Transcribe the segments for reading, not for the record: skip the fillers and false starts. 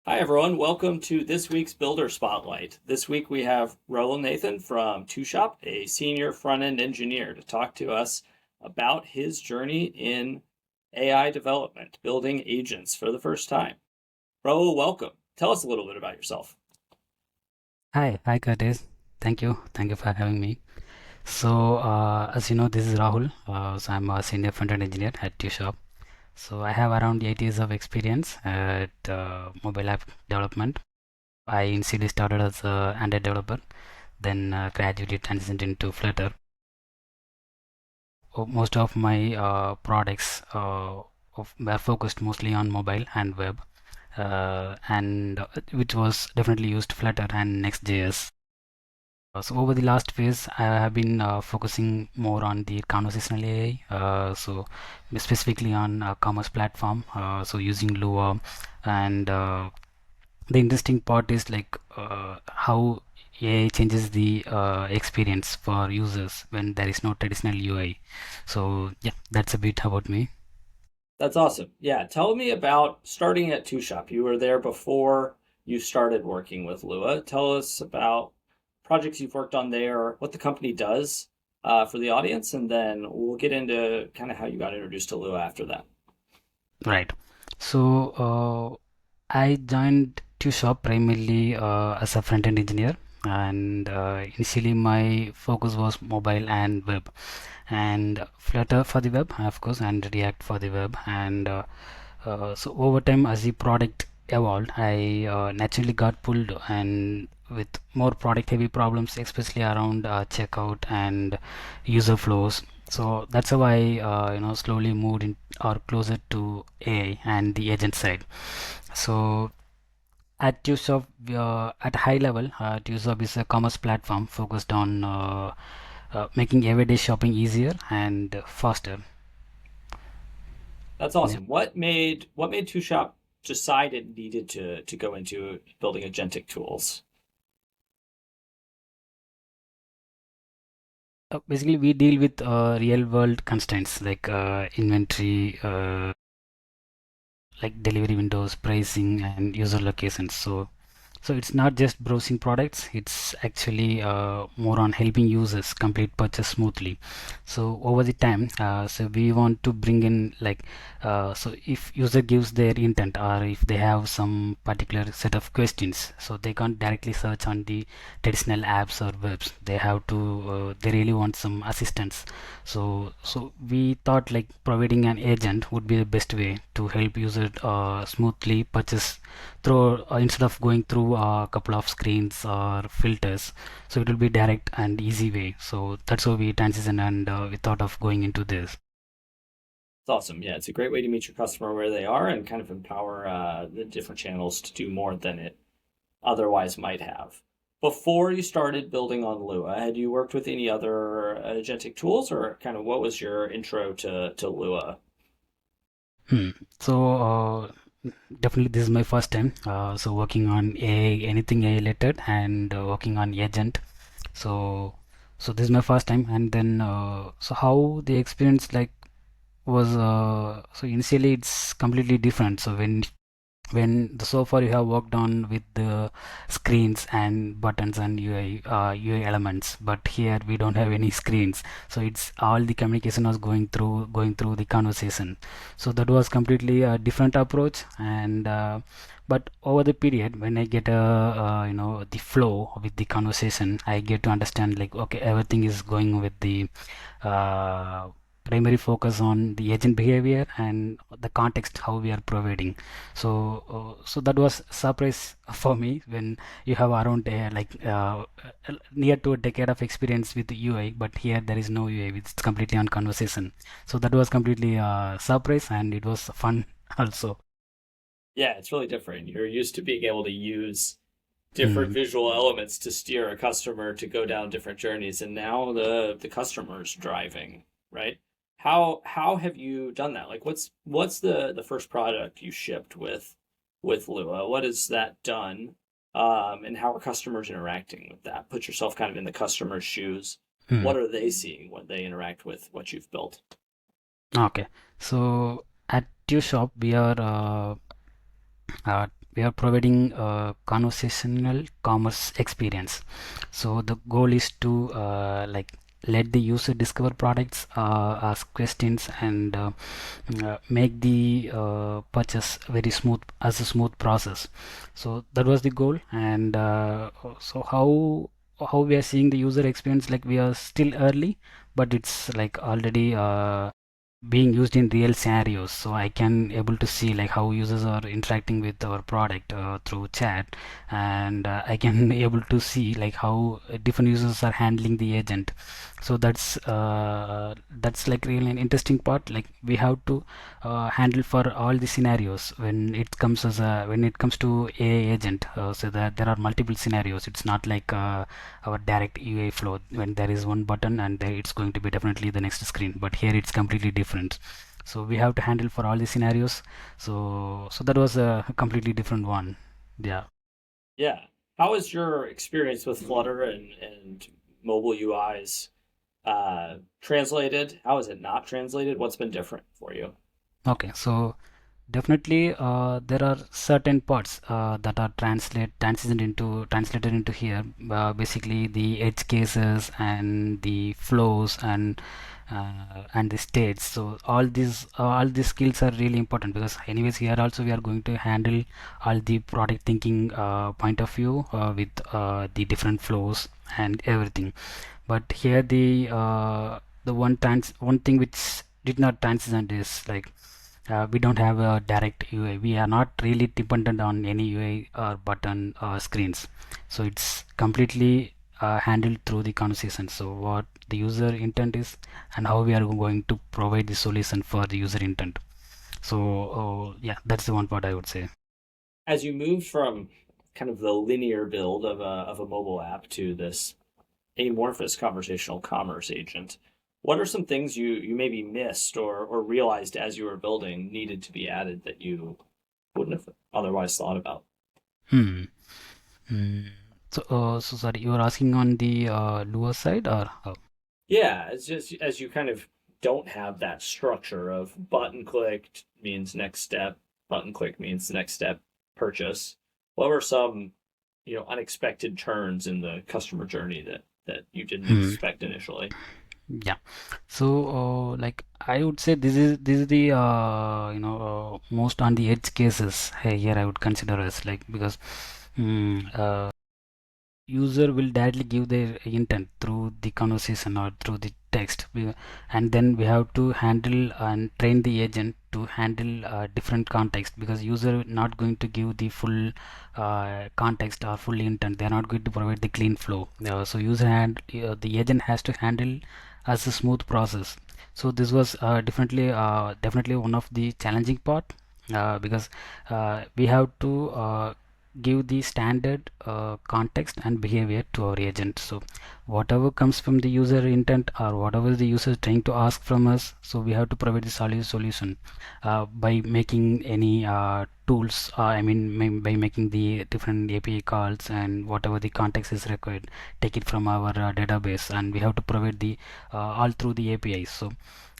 Hi, everyone. Welcome to this week's Builder Spotlight. This week we have Ragul Nathan from Tushop, a senior front-end engineer, to talk to us about his journey in AI development, building agents for the first time. Ragul, welcome. Tell us a little bit about yourself. Hi, Curtis. Thank you for having me. As you know, this is Rahul. I'm a senior front-end engineer at Tushop. So, I have around 8 years of experience at mobile app development. I initially started as a Android developer, then gradually transitioned into Flutter. Most of my products were focused mostly on mobile and web, and which was definitely used Flutter and Next.js. So over the last phase, I have been focusing more on the conversational AI. Specifically on commerce platform. So using Lua, and the interesting part is like how AI changes the experience for users when there is no traditional UI. So yeah, that's a bit about me. That's awesome. Yeah, tell me about starting at Tushop. You were there before you started working with Lua. Tell us about projects you've worked on there, what the company does for the audience, and then we'll get into kind of how you got introduced to Lua after that. Right. I joined Tushop primarily as a front-end engineer, and initially my focus was mobile and web, and Flutter for the web, of course, and React for the web. So over time, as the product evolved, I naturally got pulled and with more product-heavy problems, especially around checkout and user flows. So that's how I, slowly moved in or closer to AI and the agent side. So at Tushop, at high level, Tushop is a commerce platform focused on making everyday shopping easier and faster. That's Yeah. awesome. What made Tushop decide it needed to go into building agentic tools? Basically, we deal with real world constraints like inventory, like delivery windows, pricing, and user locations. So it's not just browsing products, it's actually more on helping users complete purchase smoothly. So over the time, so we want to bring in like, so if user gives their intent or if they have some particular set of questions, so they can't directly search on the traditional apps or webs. They have to, they really want some assistance. So we thought like providing an agent would be the best way to help user smoothly purchase through instead of going through a couple of screens or filters. So it will be direct and easy way. So that's how we transition, and we thought of going into this. It's awesome. Yeah, it's a great way to meet your customer where they are and kind of empower the different channels to do more than it otherwise might have. Before you started building on Lua, had you worked with any other agentic tools, or kind of what was your intro to Lua? Hmm. So definitely this is my first time. So working on anything AI related, and working on agent. So so this is my first time, and then so how the experience like was, so initially it's completely different. So when the so far you have worked on with the screens and buttons and UI elements, but here we don't have any screens. So it's all the communication was going through the conversation. So that was completely a different approach. And but over the period, when I get the flow with the conversation, I get to understand like, okay, everything is going with the uh, primary focus on the agent behavior and the context how we are providing. So that was surprise for me when you have around near to a decade of experience with the UI, but here there is no UI, it's completely on conversation. So that was completely surprise, and it was fun also. Yeah, it's really different. You're used to being able to use different Hmm. visual elements to steer a customer to go down different journeys, and now the customer's driving, right? How have you done that? Like what's the first product you shipped with Lua? What has that done? And how are customers interacting with that? Put yourself kind of in the customer's shoes. Hmm. What are they seeing when they interact with what you've built? Okay, so at your shop we are we are providing conversational commerce experience. So the goal is to like let the user discover products, ask questions, and make the purchase very smooth as a smooth process. So that was the goal. And so how we are seeing the user experience, like we are still early, but it's like already being used in real scenarios. So I can able to see like how users are interacting with our product through chat, and I can able to see like how different users are handling the agent. So that's like really an interesting part. Like we have to handle for all the scenarios when it comes when it comes to AI agent. So that there are multiple scenarios. It's not like our direct UI flow when there is one button and there it's going to be definitely the next screen, but here it's completely different. So we have to handle for all the scenarios. So that was a completely different one. Yeah. Yeah. How is your experience with Flutter and mobile UIs translated? How is it not translated? What's been different for you? Okay, so definitely, there are certain parts that are translated into here. Basically, the edge cases and the flows and the states. So all these skills are really important, because anyways here also we are going to handle all the product thinking point of view with the different flows and everything. But here the one thing which did not transition is like we don't have a direct UI. We are not really dependent on any UI or button or screens. So it's completely handled through the conversation. So what the user intent is and how we are going to provide the solution for the user intent. So yeah, that's the one part I would say. As you move from kind of the linear build of a mobile app to this amorphous conversational commerce agent, what are some things you maybe missed or realized as you were building needed to be added that you wouldn't have otherwise thought about? Hmm. Hmm. So sorry, you are asking on the Lua side or? Yeah, it's just as you kind of don't have that structure of button clicked means next step, button click means the next step purchase. What were some, unexpected turns in the customer journey that you didn't Hmm. expect initially? Yeah. So, like I would say this is the most on the edge cases here I would consider as like, because user will directly give their intent through the conversation or through the text. And then we have to handle and train the agent to handle different context, because user not going to give the full context or full intent. They are not going to provide the clean flow. So the agent has to handle as a smooth process. So this was definitely one of the challenging part, because we have to give the standard context and behavior to our agent. So whatever comes from the user intent or whatever the user is trying to ask from us, so we have to provide the solution by making any tools, by making the different API calls and whatever the context is required, take it from our database, and we have to provide the all through the APIs.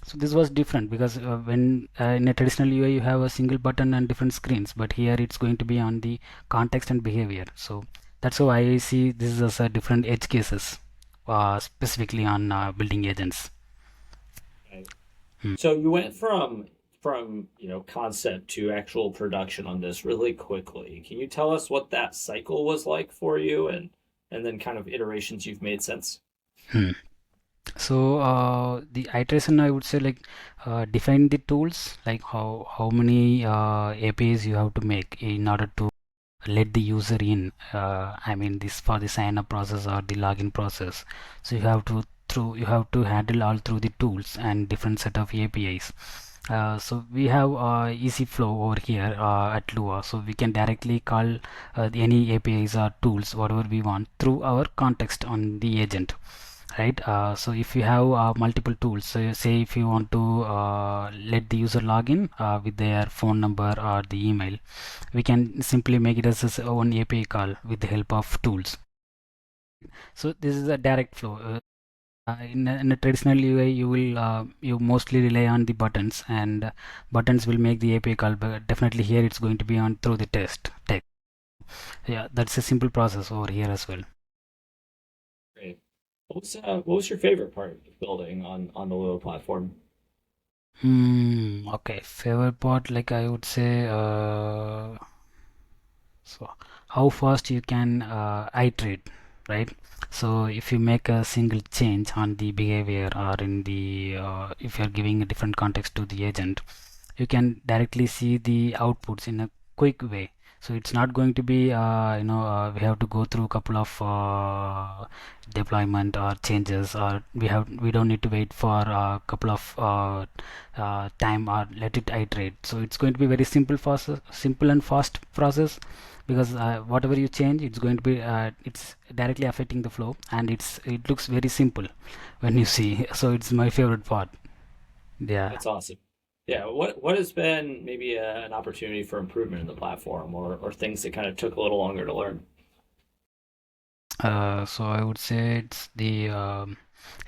So this was different, because when in a traditional UI you have a single button and different screens, but here it's going to be on the context and behavior. So that's how I see this as a different edge cases, specifically on building agents. Right. Hmm. So you went from concept to actual production on this really quickly. Can you tell us what that cycle was like for you and then kind of iterations you've made since? Hmm. So the iteration I would say, like define the tools, like how many APIs you have to make in order to let the user in. This for the sign up process or the login process. So you have to handle all through the tools and different set of APIs. So we have easy flow over here at Lua, so we can directly call any APIs or tools whatever we want through our context on the agent, right? So if you have multiple tools, so say if you want to let the user log in with their phone number or the email, we can simply make it as one API call with the help of tools. So this is a direct flow. In a traditional UI, you mostly rely on the buttons, and buttons will make the API call. But definitely here, it's going to be on through the text. Yeah, that's a simple process over here as well. Great. What was your favorite part of building on the Lua platform? Okay, favorite part, like I would say, so how fast you can iterate, right? So if you make a single change on the behavior, or in the if you're giving a different context to the agent, you can directly see the outputs in a quick way. So it's not going to be we have to go through a couple of deployment or changes, or we don't need to wait for a couple of time, or let it iterate. So it's going to be very simple and fast process, because whatever you change, it's going to be it's directly affecting the flow, and it looks very simple when you see. So it's my favorite part. Yeah. That's awesome. Yeah, what has been maybe an opportunity for improvement in the platform, or things that kind of took a little longer to learn? So I would say it's the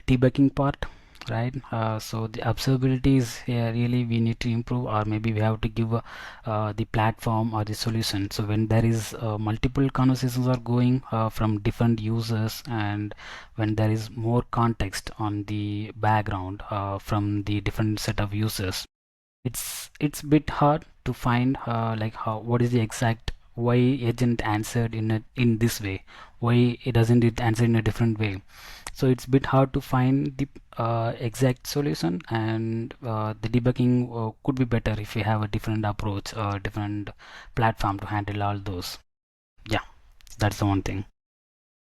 debugging part, right? So the observability is really we need to improve, or maybe we have to give the platform or the solution. So when there is multiple conversations are going from different users, and when there is more context on the background from the different set of users, it's bit hard to find like how what is the exact why agent answered in this way, why it doesn't it answer in a different way. So it's bit hard to find the exact solution, and the debugging could be better if we have a different approach or different platform to handle all those. Yeah, that's the one thing.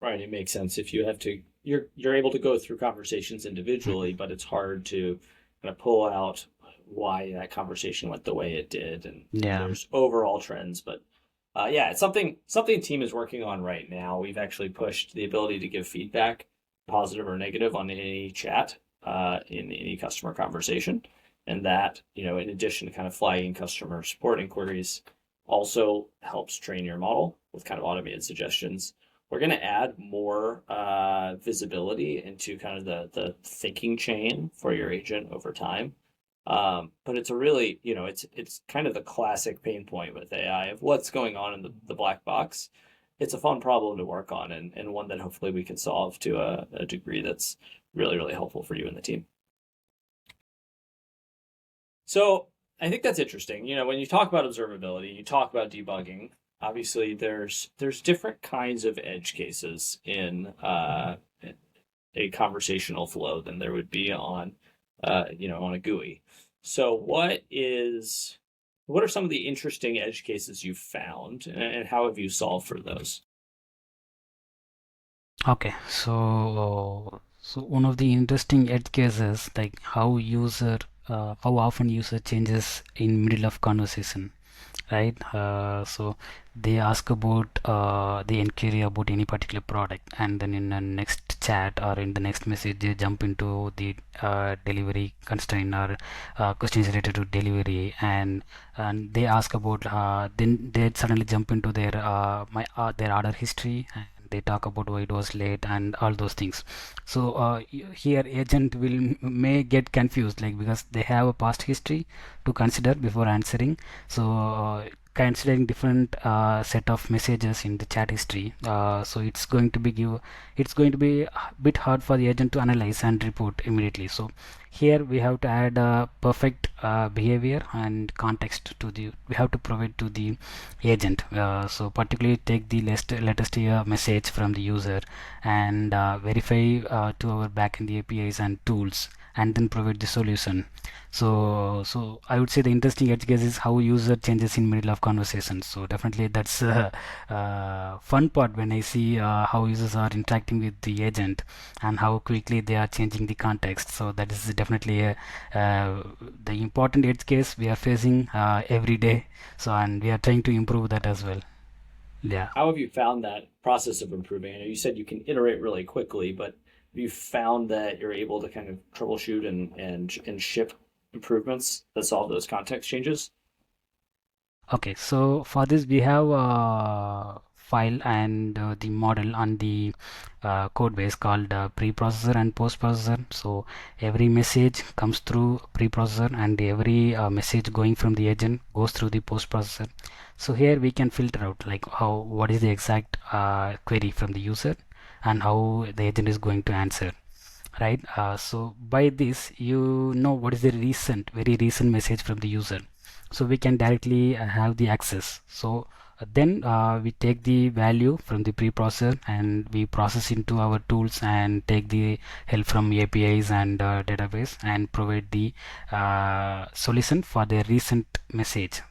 Right, it makes sense if you have to you're able to go through conversations Mhm. individually, but it's hard to kind of pull out why that conversation went the way it did, and Yeah. there's overall trends. But yeah, it's something the team is working on right now. We've actually pushed the ability to give feedback, positive or negative, on any chat in any customer conversation, and that, in addition to kind of flagging customer support inquiries, also helps train your model with kind of automated suggestions. We're going to add more visibility into kind of the thinking chain for your agent over time. But it's a really, it's kind of the classic pain point with AI of what's going on in the black box. It's a fun problem to work on, and one that hopefully we can solve to a degree that's really, really helpful for you and the team. So I think that's interesting. When you talk about observability, you talk about debugging. Obviously, there's different kinds of edge cases in a conversational flow than there would be on a GUI. So what are some of the interesting edge cases you've found, and how have you solved for those? Okay, so one of the interesting edge cases, like how often user changes in middle of conversation, right? So they ask about the inquiry about any particular product, and then in the next chat or in the next message they jump into the delivery constraint, or questions related to delivery, and they ask about then they suddenly jump into their order history, and they talk about why it was late and all those things. So here agent may get confused, like, because they have a past history to consider before answering. So considering different set of messages in the chat history, so it's going to be a bit hard for the agent to analyze and report immediately. So here we have to add perfect behavior and context to the we have to provide to the agent. So particularly take the latest message from the user, and verify to our backend APIs and tools, and then provide the solution. So I would say the interesting edge case is how user changes in middle of conversations. So definitely that's a fun part when I see how users are interacting with the agent, and how quickly they are changing the context. So that is definitely the important edge case we are facing every day. So, and we are trying to improve that as well. Yeah. How have you found that process of improving? I know you said you can iterate really quickly, but have you found that you're able to kind of troubleshoot and ship improvements that solve those context changes? Okay, so for this we have file and the model on the code base called preprocessor and postprocessor. So every message comes through preprocessor and every message going from the agent goes through the postprocessor. So here we can filter out like how what is the exact query from the user and how the agent is going to answer, right? So by this you know what is the very recent message from the user, so we can directly have the access. So then we take the value from the preprocessor and we process into our tools and take the help from APIs and database and provide the solution for the recent message.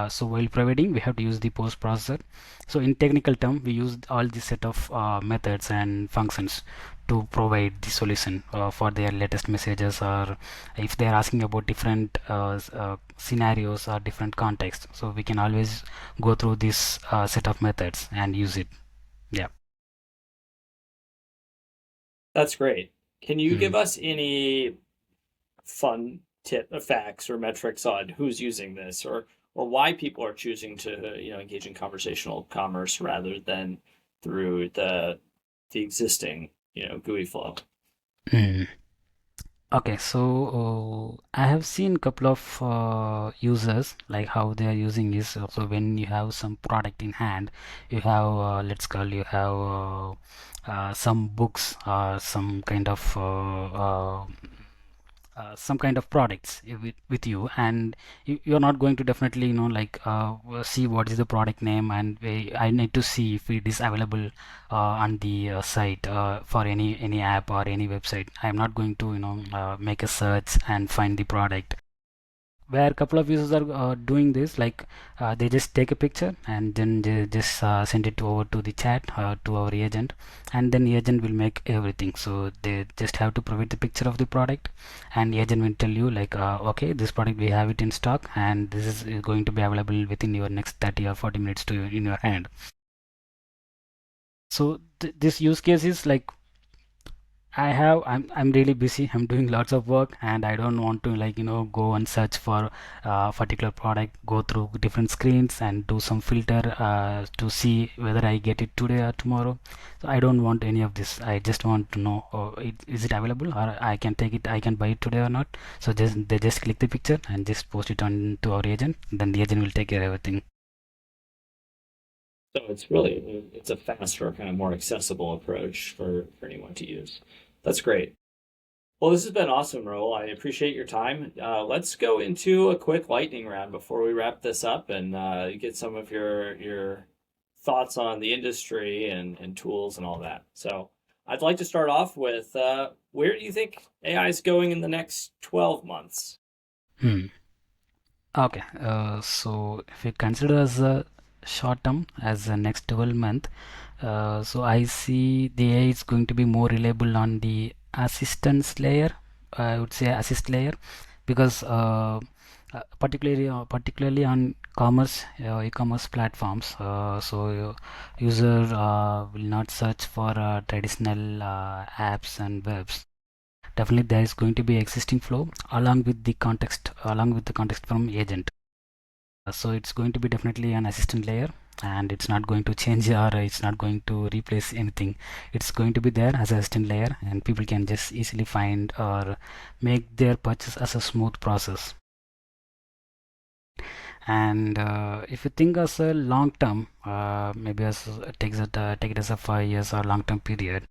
So while providing we have to use the post processor. So in technical term we use all the set of methods and functions to provide the solution for their latest messages, or if they are asking about different scenarios or different contexts, so we can always go through this set of methods and use it. Yeah. That's great. Can you Hmm. give us any fun tip facts or metrics on who's using this or why people are choosing to engage in conversational commerce rather than through the existing GUI flow? Hmm. Okay, so I have seen couple of users like how they are using is so when you have some product in hand, you have let's call you have some books or some kind of products with you, and you're not going to definitely see what is the product name, and I need to see if it is available on the site for any app or any website. I'm not going to make a search and find the product. Where a couple of users are doing this, like they just take a picture and then they just send it over to the chat to our agent, and then the agent will make everything. So they just have to provide the picture of the product, and the agent will tell you like okay, this product we have it in stock and this is going to be available within your next 30 or 40 minutes to in your hand. So this use case is like I'm really busy. I'm doing lots of work and I don't want to go and search for a particular product, go through different screens and do some filter to see whether I get it today or tomorrow. So I don't want any of this. I just want to know, is it available, or I can take it, I can buy it today or not. So they just click the picture and just post it on to our agent. Then the agent will take care of everything. So it's a faster, kind of more accessible approach for anyone to use. That's great. Well, this has been awesome, Raul. I appreciate your time. Let's go into a quick lightning round before we wrap this up and get some of your thoughts on the industry and tools and all that. So, I'd like to start off with where do you think AI is going in the next 12 months? Hmm. Okay, so if you consider as a short term as the next 12 month, so I see the AI is going to be more reliable on the assistance layer. I would say assist layer, because particularly on commerce e-commerce platforms. So user will not search for traditional apps and webs. Definitely, there is going to be existing flow along with the context from agent. So it's going to be definitely an assistant layer, and it's not going to change or it's not going to replace anything. It's going to be there as an assistant layer, and people can just easily find or make their purchase as a smooth process. And if you think as a long term, maybe take it as a 5 years or long term period.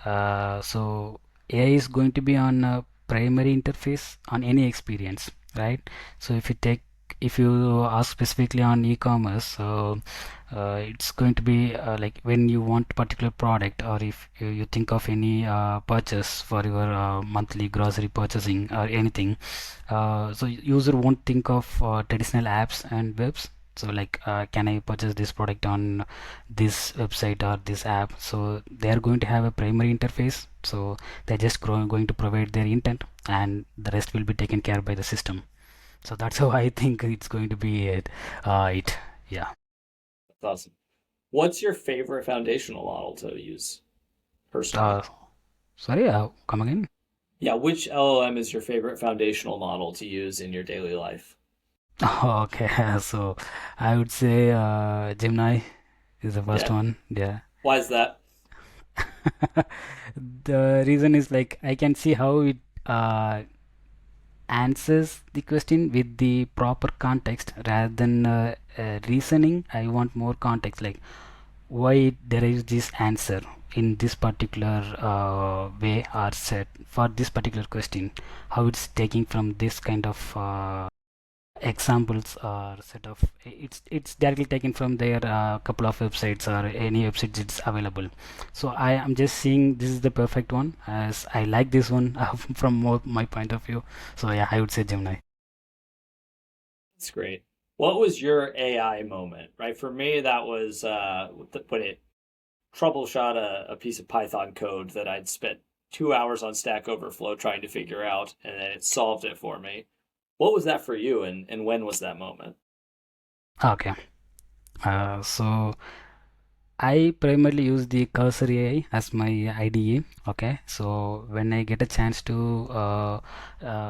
So AI is going to be on a primary interface on any experience, right? So if you ask specifically on e-commerce, so it's going to be like when you want particular product, or if you think of any purchase for your monthly grocery purchasing or anything, so user won't think of traditional apps and webs. So like can I purchase this product on this website or this app? So they are going to have a primary interface, so they're just going to provide their intent and the rest will be taken care by the system. So that's how I think it's going to be it. Yeah. That's awesome. What's your favorite foundational model to use personally? uh, Sorry, come again. Yeah, which LLM is your favorite foundational model to use in your daily life? Okay, so I would say Gemini is the first Yeah. one. Yeah. Why is that? The reason is like I can see how it uh, answers the question with the proper context rather than reasoning. I want more context, like why it derives this answer in this particular way or set for this particular question, how it's taking from this kind of examples or set of it's directly taken from their couple of websites or any websites it's available. So I am just seeing this is the perfect one as I like this one from more my point of view. So yeah, I would say Gemini. That's great. What was your AI moment, right? For me, that was when it troubleshot a piece of Python code that I'd spent 2 hours on Stack Overflow trying to figure out, and then it solved it for me. What was that for you, and when was that moment? Okay, so I primarily use the Cursor AI as my IDE. Okay, so when I get a chance to,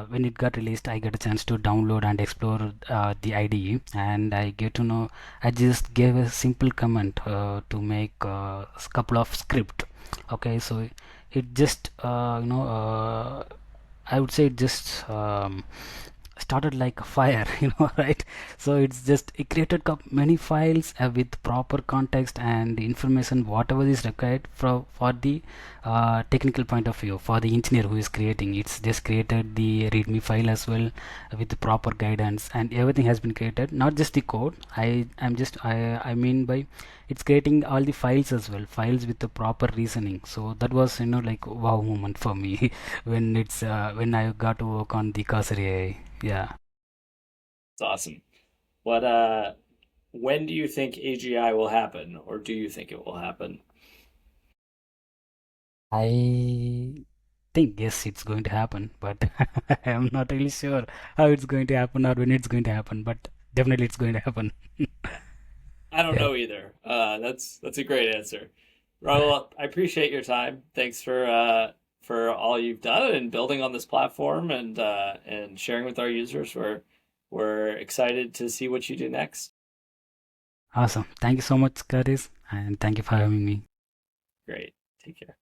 when it got released, I get a chance to download and explore the IDE, and I get to know. I just gave a simple comment to make a couple of script. Okay, so it just, I would say it just started like a fire, right? So it's just it created many files with proper context and information whatever is required for the technical point of view for the engineer who is creating. It's just created the readme file as well with the proper guidance, and everything has been created, not just the code. I mean by it's creating all the files as well, files with the proper reasoning. So that was like wow moment for me when I got to work on the Cursor AI. Yeah. It's awesome. What when do you think AGI will happen, or do you think it will happen? I think yes, it's going to happen, but I'm not really sure how it's going to happen or when it's going to happen, but definitely it's going to happen. I don't Yeah. know either. That's a great answer. Raul, I appreciate your time. Thanks for all you've done and building on this platform and sharing with our users. We're excited to see what you do next. Awesome. Thank you so much, Curtis, and thank you for having me. Great. Take care.